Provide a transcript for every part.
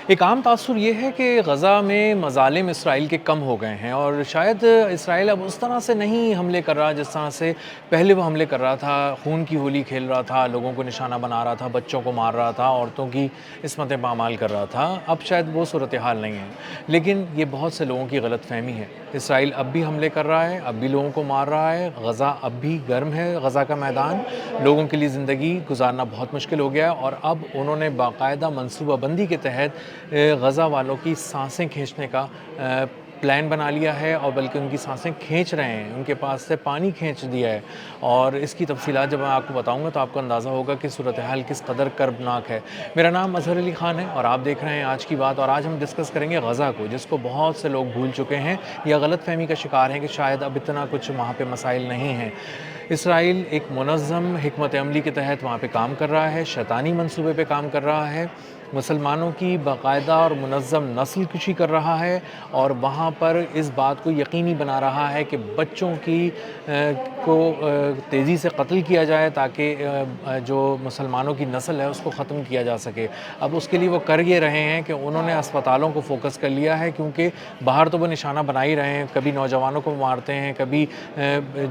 ایک عام تاثر یہ ہے کہ غزہ میں مظالم اسرائیل کے کم ہو گئے ہیں، اور شاید اسرائیل اب اس طرح سے نہیں حملے کر رہا جس طرح سے پہلے وہ حملے کر رہا تھا، خون کی ہولی کھیل رہا تھا، لوگوں کو نشانہ بنا رہا تھا، بچوں کو مار رہا تھا، عورتوں کی عصمتیں پامال کر رہا تھا۔ اب شاید وہ صورتحال نہیں ہے، لیکن یہ بہت سے لوگوں کی غلط فہمی ہے۔ اسرائیل اب بھی حملے کر رہا ہے، اب بھی لوگوں کو مار رہا ہے، غزہ اب بھی گرم ہے، غزہ کا میدان لوگوں کے لیے زندگی گزارنا بہت مشکل ہو گیا ہے، اور اب انہوں نے باقاعدہ منصوبہ بندی کے تحت غزہ والوں کی سانسیں کھینچنے کا پلان بنا لیا ہے، اور بلکہ ان کی سانسیں کھینچ رہے ہیں، ان کے پاس سے پانی کھینچ دیا ہے۔ اور اس کی تفصیلات جب میں آپ کو بتاؤں گا تو آپ کو اندازہ ہوگا کہ صورتحال کس قدر کربناک ہے۔ میرا نام اظہر علی خان ہے اور آپ دیکھ رہے ہیں آج کی بات، اور آج ہم ڈسکس کریں گے غزہ کو، جس کو بہت سے لوگ بھول چکے ہیں یا غلط فہمی کا شکار ہیں کہ شاید اب اتنا کچھ وہاں پہ مسائل نہیں ہیں۔ اسرائیل ایک منظم حکمت عملی کے تحت وہاں پہ کام کر رہا ہے، شیطانی منصوبے پہ کام کر رہا ہے، مسلمانوں کی باقاعدہ اور منظم نسل کشی کر رہا ہے، اور وہاں پر اس بات کو یقینی بنا رہا ہے کہ بچوں کی کو تیزی سے قتل کیا جائے تاکہ جو مسلمانوں کی نسل ہے اس کو ختم کیا جا سکے۔ اب اس کے لیے وہ کر یہ رہے ہیں کہ انہوں نے اسپتالوں کو فوکس کر لیا ہے، کیونکہ باہر تو وہ نشانہ بنا ہی رہے ہیں، کبھی نوجوانوں کو مارتے ہیں، کبھی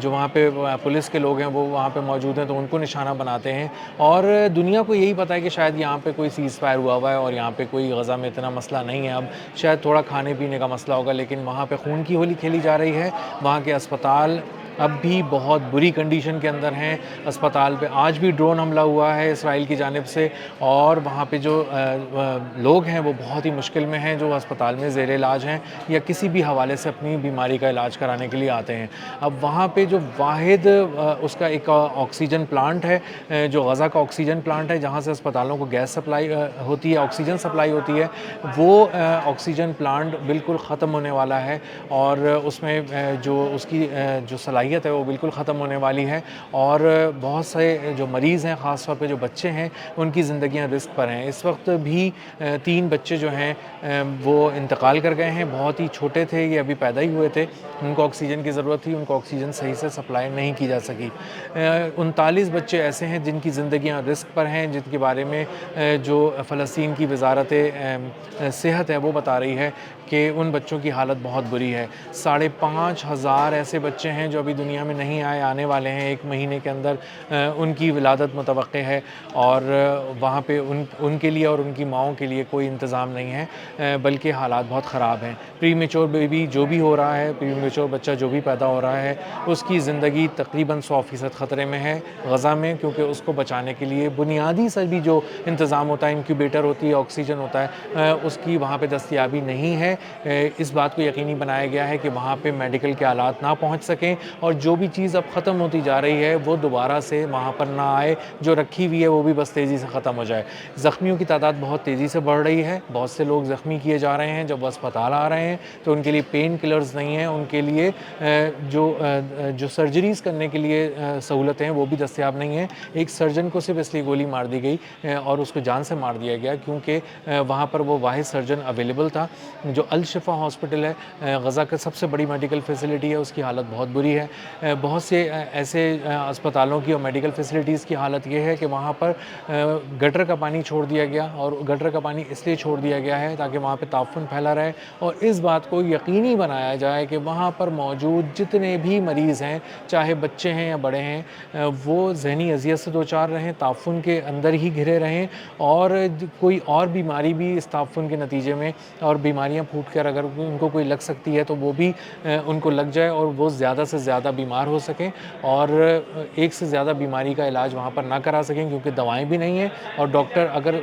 جو وہاں پہ پولیس کے لوگ ہیں وہ وہاں پہ موجود ہیں تو ان کو نشانہ بناتے ہیں، اور دنیا کو یہی پتہ ہے کہ شاید یہاں پہ کوئی سیز فائر ہوا ہے اور یہاں پہ کوئی غزہ میں اتنا مسئلہ نہیں ہے، اب شاید تھوڑا کھانے پینے کا مسئلہ ہوگا، لیکن وہاں پہ خون کی ہولی کھیلی جا رہی ہے۔ وہاں کے اسپتال اب بھی بہت بری کنڈیشن کے اندر ہیں، اسپتال پہ آج بھی ڈرون حملہ ہوا ہے اسرائیل کی جانب سے، اور وہاں پہ جو لوگ ہیں وہ بہت ہی مشکل میں ہیں جو اسپتال میں زیر علاج ہیں یا کسی بھی حوالے سے اپنی بیماری کا علاج کرانے کے لیے آتے ہیں۔ اب وہاں پہ جو واحد اس کا ایک آکسیجن پلانٹ ہے، جو غزہ کا آکسیجن پلانٹ ہے جہاں سے اسپتالوں کو گیس سپلائی ہوتی ہے، آکسیجن سپلائی ہوتی ہے، وہ آکسیجن پلانٹ بالکل ختم ہونے والا ہے، اور اس میں جو اس کی جو صلاحیت ہے وہ بالکل ختم ہونے والی ہے، اور بہت سے جو مریض ہیں، خاص طور پہ جو بچے ہیں، ان کی زندگیاں رسک پر ہیں۔ اس وقت بھی 3 بچے جو ہیں وہ انتقال کر گئے ہیں، بہت ہی چھوٹے تھے، یہ ابھی پیدا ہی ہوئے تھے، ان کو آکسیجن کی ضرورت تھی، ان کو آکسیجن صحیح سے سپلائی نہیں کی جا سکی۔ 39 بچے ایسے ہیں جن کی زندگیاں رسک پر ہیں، جن کے بارے میں جو فلسطین کی وزارت صحت ہے وہ بتا رہی ہے کہ ان بچوں کی حالت بہت بری ہے۔ 5,500 ایسے بچے ہیں جو ابھی دنیا میں نہیں آنے والے ہیں، 1 مہینے کے اندر ان کی ولادت متوقع ہے، اور وہاں پہ ان کے لیے اور ان کی ماؤں کے لیے کوئی انتظام نہیں ہے، بلکہ حالات بہت خراب ہیں۔ پری میچور بیبی جو بھی ہو رہا ہے، پری میچور بچہ جو بھی پیدا ہو رہا ہے، اس کی زندگی تقریباً 100% خطرے میں ہے غزہ میں، کیونکہ اس کو بچانے کے لیے بنیادی سے بھی جو انتظام ہوتا ہے، انکیوبیٹر ہوتی ہے، آکسیجن ہوتا ہے، اس کی وہاں پہ دستیابی نہیں ہے۔ اس بات کو یقینی بنایا گیا ہے کہ وہاں پہ میڈیکل کے آلات نہ پہنچ سکیں، اور جو بھی چیز اب ختم ہوتی جا رہی ہے وہ دوبارہ سے وہاں پر نہ آئے، جو رکھی ہوئی ہے وہ بھی بس تیزی سے ختم ہو جائے۔ زخمیوں کی تعداد بہت تیزی سے بڑھ رہی ہے، بہت سے لوگ زخمی کیے جا رہے ہیں، جب وہ اسپتال آ رہے ہیں تو ان کے لیے پین کلرز نہیں ہیں، ان کے لیے جو سرجریز کرنے کے لیے سہولتیں ہیں وہ بھی دستیاب نہیں ہیں۔ ایک سرجن کو صرف اس لیے گولی مار دی گئی اور اس کو جان سے مار دیا گیا کیونکہ وہاں پر وہ واحد سرجن اویلیبل تھا۔ جو الشفا ہاسپٹل ہے، غزہ کا سب سے بڑی میڈیکل فیسلٹی ہے، اس کی حالت بہت بری ہے۔ بہت سے ایسے اسپتالوں کی اور میڈیکل فیسلٹیز کی حالت یہ ہے کہ وہاں پر گٹر کا پانی چھوڑ دیا گیا، اور گٹر کا پانی اس لیے چھوڑ دیا گیا ہے تاکہ وہاں پہ تعفن پھیلا رہے، اور اس بات کو یقینی بنایا جائے کہ وہاں پر موجود جتنے بھی مریض ہیں، چاہے بچے ہیں یا بڑے ہیں، وہ ذہنی اذیت سے دوچار رہیں، تعفن کے اندر ہی گھرے رہیں، اور کوئی اور بیماری بھی اس تعفن کے نتیجے میں، اور بیماریاں پھوٹ کر اگر ان کو کوئی لگ سکتی ہے تو وہ بھی ان کو لگ جائے اور وہ زیادہ سے زیادہ بیمار ہو سکیں، اور ایک سے زیادہ بیماری کا علاج وہاں پر نہ کرا سکیں، کیونکہ دوائیں بھی نہیں ہیں، اور ڈاکٹر اگر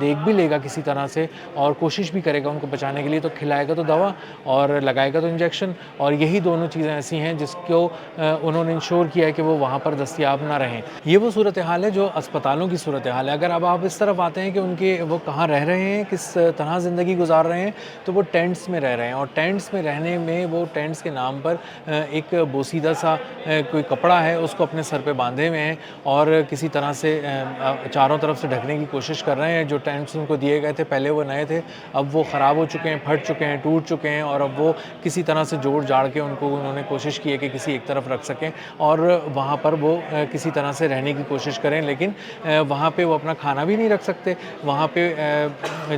دیکھ بھی لے گا کسی طرح سے اور کوشش بھی کرے گا ان کو بچانے کے لیے تو کھلائے گا تو دوا اور لگائے گا تو انجیکشن، اور یہی دونوں چیزیں ایسی ہیں جس کو انہوں نے انشور کیا ہے کہ وہ وہاں پر دستیاب نہ رہیں۔ یہ وہ صورتحال ہے جو اسپتالوں کی صورتحال ہے۔ اگر اب آپ اس طرف آتے ہیں کہ وہ کہاں رہ رہے ہیں، کس طرح زندگی گزار رہے ہیں، تو وہ ٹینٹس میں رہ رہے ہیں، اور ٹینٹس میں رہنے میں وہ ٹینٹس کے نام پر ایک بوسیدہ سیدھا سا کوئی کپڑا ہے اس کو اپنے سر پہ باندھے ہوئے ہیں اور کسی طرح سے چاروں طرف سے ڈھکنے کی کوشش کر رہے ہیں. جو ٹینٹس ان کو دیے گئے تھے پہلے وہ نئے تھے, اب وہ خراب ہو چکے ہیں, پھٹ چکے ہیں, ٹوٹ چکے ہیں, اور اب وہ کسی طرح سے جوڑ جاڑ کے ان کو انہوں نے کوشش کی ہے کہ کسی ایک طرف رکھ سکیں اور وہاں پر وہ کسی طرح سے رہنے کی کوشش کریں. لیکن وہاں پہ وہ اپنا کھانا بھی نہیں رکھ سکتے. وہاں پہ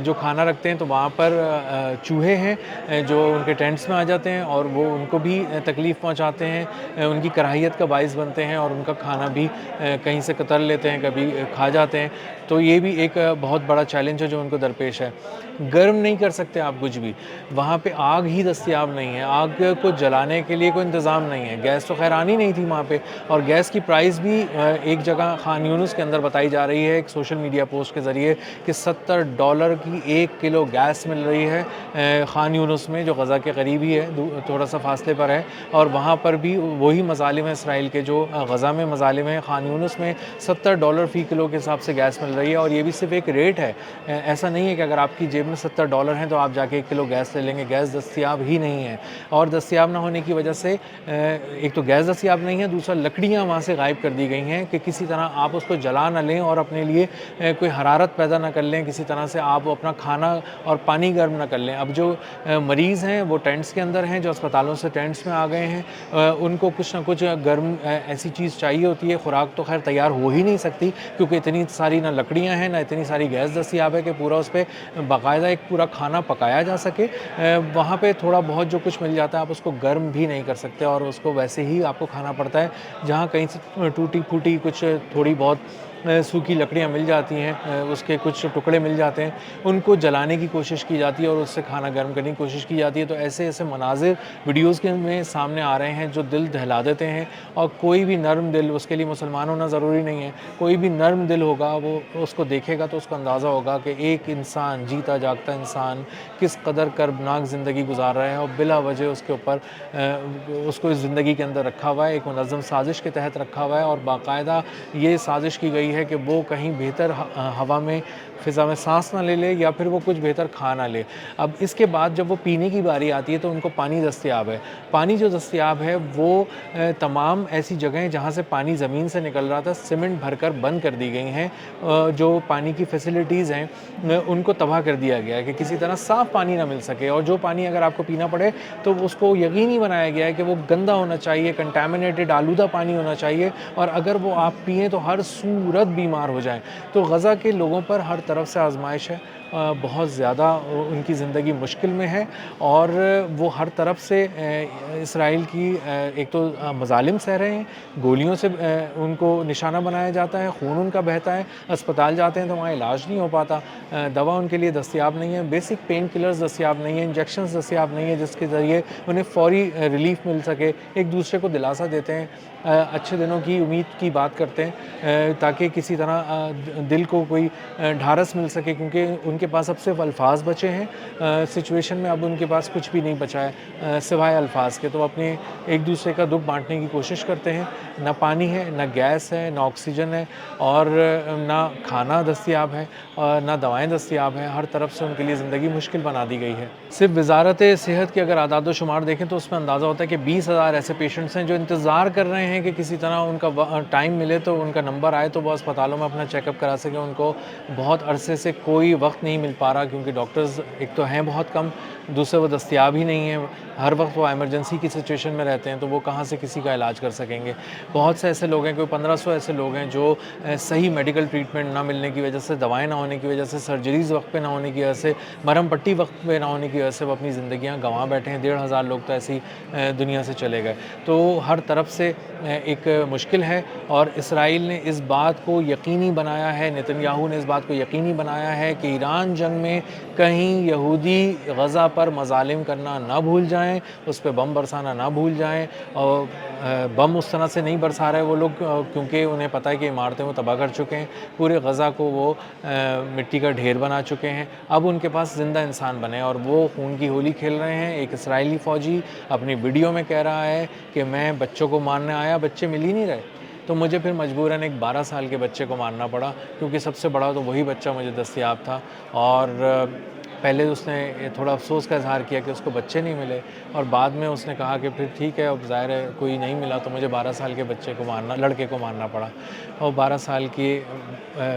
جو کھانا رکھتے ہیں تو وہاں پر چوہے ہیں جو ان کے ٹینٹس میں آ جاتے ہیں اور وہ ان کو بھی تکلیف پہنچاتے ہیں, ان کی کراہیت کا باعث بنتے ہیں اور ان کا کھانا بھی کہیں سے قتل لیتے ہیں, کبھی کھا جاتے ہیں. تو یہ بھی ایک بہت بڑا چیلنج ہے جو ان کو درپیش ہے. گرم نہیں کر سکتے آپ کچھ بھی, وہاں پہ آگ ہی دستیاب نہیں ہے, آگ کو جلانے کے لیے کوئی انتظام نہیں ہے. گیس تو خیر آنی نہیں تھی وہاں پہ, اور گیس کی پرائس بھی ایک جگہ خان یونس کے اندر بتائی جا رہی ہے ایک سوشل میڈیا پوسٹ کے ذریعے کہ $70 کی 1 کلو گیس مل رہی ہے خان یونس میں, جو غزہ کے قریب ہی ہے, تھوڑا سا فاصلے پر ہے. اور وہاں پر بھی وہی مظالم ہیں اسرائیل کے جو غزہ میں مظالم ہیں, خان یونس میں $70 فی کلو کے حساب سے گیس مل رہی ہے. اور یہ بھی صرف ایک ریٹ ہے, ایسا نہیں ہے کہ اگر آپ کی جیب میں $70 ہیں تو آپ جا کے 1 کلو گیس لے لیں گے. گیس دستیاب ہی نہیں ہے, اور دستیاب نہ ہونے کی وجہ سے ایک تو گیس دستیاب نہیں ہے, دوسرا لکڑیاں وہاں سے غائب کر دی گئی ہیں کہ کسی طرح آپ اس کو جلا نہ لیں اور اپنے لیے کوئی حرارت پیدا نہ کر لیں, کسی طرح سے آپ اپنا کھانا اور پانی گرم نہ کر لیں. اب جو مریض ہیں وہ ٹینٹس کے اندر ہیں, جو اسپتالوں سے ٹینٹس میں آ گئے ہیں, ان کو کچھ نہ کچھ گرم ایسی چیز چاہیے ہوتی ہے. خوراک تو خیر تیار ہو ہی نہیں سکتی کیونکہ اتنی ساری نہ لکڑیاں ہیں نہ اتنی ساری گیس دستیاب ہے کہ پورا اس پہ باقاعدہ ایک پورا کھانا پکایا جا سکے. وہاں پہ تھوڑا بہت جو کچھ مل جاتا ہے آپ اس کو گرم بھی نہیں کر سکتے اور اس کو ویسے ہی آپ کو کھانا پڑتا ہے. جہاں کہیں سے ٹوٹی پھوٹی کچھ تھوڑی بہت سوکھی لکڑیاں مل جاتی ہیں, اس کے کچھ ٹکڑے مل جاتے ہیں, ان کو جلانے کی کوشش کی جاتی ہے اور اس سے کھانا گرم کرنے کی کوشش کی جاتی ہے. تو ایسے ایسے مناظر ویڈیوز کے میں سامنے آ رہے ہیں جو دل دہلا دیتے ہیں. اور کوئی بھی نرم دل, اس کے لیے مسلمان ہونا ضروری نہیں ہے, کوئی بھی نرم دل ہوگا وہ اس کو دیکھے گا تو اس کو اندازہ ہوگا کہ ایک انسان, جیتا جاگتا انسان کس قدر کربناک زندگی گزار رہے ہیں اور بلا وجہ اس کے اوپر اس کو اس زندگی کے اندر رکھا ہوا ہے, ایک منظم سازش کے تحت رکھا ہوا ہے. اور باقاعدہ یہ سازش کی گئی ہے کہ وہ کہیں بہتر ہوا میں فضا میں سانس نہ لے لے یا پھر وہ کچھ بہتر کھا نہ لے. اب اس کے بعد جب وہ پینے کی باری آتی ہے تو ان کو پانی دستیاب ہے. پانی جو دستیاب ہے وہ تمام ایسی جگہیں جہاں سے پانی زمین سے نکل رہا تھا سیمنٹ بھر کر بند کر دی گئی ہیں. جو پانی کی فیسلٹیز ہیں ان کو تباہ کر دیا گیا ہے کہ کسی طرح صاف پانی نہ مل سکے, اور جو پانی اگر آپ کو پینا پڑے تو اس کو یقینی بنایا گیا ہے کہ وہ گندا ہونا چاہیے, کنٹامنیٹڈ آلودہ پانی ہونا چاہیے, اور اگر وہ آپ پئیں تو ہر صورت بیمار ہو جائیں. تو غزہ کے لوگوں پر ہر طرف سے آزمائش ہے, بہت زیادہ ان کی زندگی مشکل میں ہے, اور وہ ہر طرف سے اسرائیل کی ایک تو مظالم سہ رہے ہیں, گولیوں سے ان کو نشانہ بنایا جاتا ہے, خون ان کا بہتا ہے, اسپتال جاتے ہیں تو وہاں علاج نہیں ہو پاتا, دوا ان کے لیے دستیاب نہیں ہے, بیسک پین کلرز دستیاب نہیں ہیں, انجیکشنز دستیاب نہیں ہیں جس کے ذریعے انہیں فوری ریلیف مل سکے. ایک دوسرے کو دلاسا دیتے ہیں, اچھے دنوں کی امید کی بات کرتے ہیں تاکہ کسی طرح دل کو کوئی ڈھارس مل سکے, کیونکہ ان کے پاس اب صرف الفاظ بچے ہیں. سچویشن میں اب ان کے پاس کچھ بھی نہیں بچا ہے سوائے الفاظ کے. تو اپنے ایک دوسرے کا دکھ بانٹنے کی کوشش کرتے ہیں. نہ پانی ہے, نہ گیس ہے, نہ آکسیجن ہے, اور نہ کھانا دستیاب ہے, اور نہ دوائیں دستیاب ہیں. ہر طرف سے ان کے لیے زندگی مشکل بنا دی گئی ہے. صرف وزارت صحت کے اگر اعداد و شمار دیکھیں تو اس میں اندازہ ہوتا ہے کہ 20,000 ایسے پیشنٹس ہیں جو انتظار کر رہے ہیں کہ کسی طرح ان کا ٹائم ملے تو ان کا نمبر آئے تو وہ اسپتالوں میں اپنا چیک اپ کرا سکیں. ان کو بہت عرصے سے کوئی وقت نہیں مل پا رہا کیونکہ ڈاکٹرز ایک تو ہیں بہت کم, دوسرے وہ دستیاب ہی نہیں ہیں. ہر وقت وہ ایمرجنسی کی سچویشن میں رہتے ہیں تو وہ کہاں سے کسی کا علاج کر سکیں گے. بہت سے ایسے لوگ ہیں, کوئی 1500 ایسے لوگ ہیں جو صحیح میڈیکل ٹریٹمنٹ نہ ملنے کی وجہ سے, دوائیں نہ ہونے کی وجہ سے, سرجریز وقت پہ نہ ہونے کی وجہ سے, مرہم پٹی وقت پہ نہ ہونے کی وجہ سے وہ اپنی زندگیاں گنوا بیٹھے ہیں. 1,500 لوگ تو ایسی دنیا سے چلے گئے. تو ہر طرف سے ایک مشکل ہے, اور اسرائیل نے اس بات کو یقینی بنایا ہے, نتنیاہو نے اس بات کو یقینی بنایا ہے کہ ایران جنگ میں کہیں یہودی غزہ پر مظالم کرنا نہ بھول جائیں, اس پہ بم برسانا نہ بھول جائیں. اور بم اس طرح سے نہیں برسا رہے وہ لوگ کیونکہ انہیں پتہ ہے کہ عمارتیں وہ تباہ کر چکے ہیں, پورے غزہ کو وہ مٹی کا ڈھیر بنا چکے ہیں. اب ان کے پاس زندہ انسان بنے اور وہ خون کی ہولی کھیل رہے ہیں. ایک اسرائیلی فوجی اپنی ویڈیو میں کہہ رہا ہے کہ میں بچوں کو مارنے آیا, بچے مل ہی نہیں رہے, تو مجھے پھر مجبوراً ایک 12 سال کے بچے کو مارنا پڑا کیونکہ سب سے بڑا تو وہی بچہ مجھے دستیاب تھا. اور پہلے اس نے تھوڑا افسوس کا اظہار کیا کہ اس کو بچے نہیں ملے، اور بعد میں اس نے کہا کہ پھر ٹھیک ہے، اب ظاہر ہے کوئی نہیں ملا تو مجھے 12 سال کے لڑکے کو مارنا پڑا، اور 12 سال کی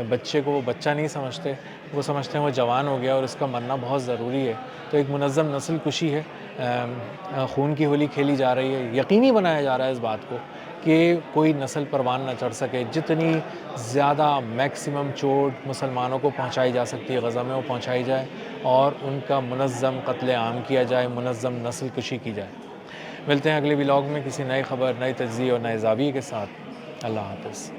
بچے کو وہ بچہ نہیں سمجھتے، وہ سمجھتے ہیں وہ جوان ہو گیا اور اس کا مرنا بہت ضروری ہے۔ تو ایک منظم نسل کشی ہے، خون کی ہولی کھیلی جا رہی ہے، یقینی بنایا جا رہا ہے اس بات کو کہ کوئی نسل پروان نہ چڑھ سکے، جتنی زیادہ میکسیمم چوٹ مسلمانوں کو پہنچائی جا سکتی ہے غزہ میں وہ پہنچائی جائے، اور ان کا منظم قتل عام کیا جائے، منظم نسل کشی کی جائے۔ ملتے ہیں اگلے ولاگ میں کسی نئے خبر، نئے تجزیے اور نئے زاویے کے ساتھ۔ اللہ حافظ۔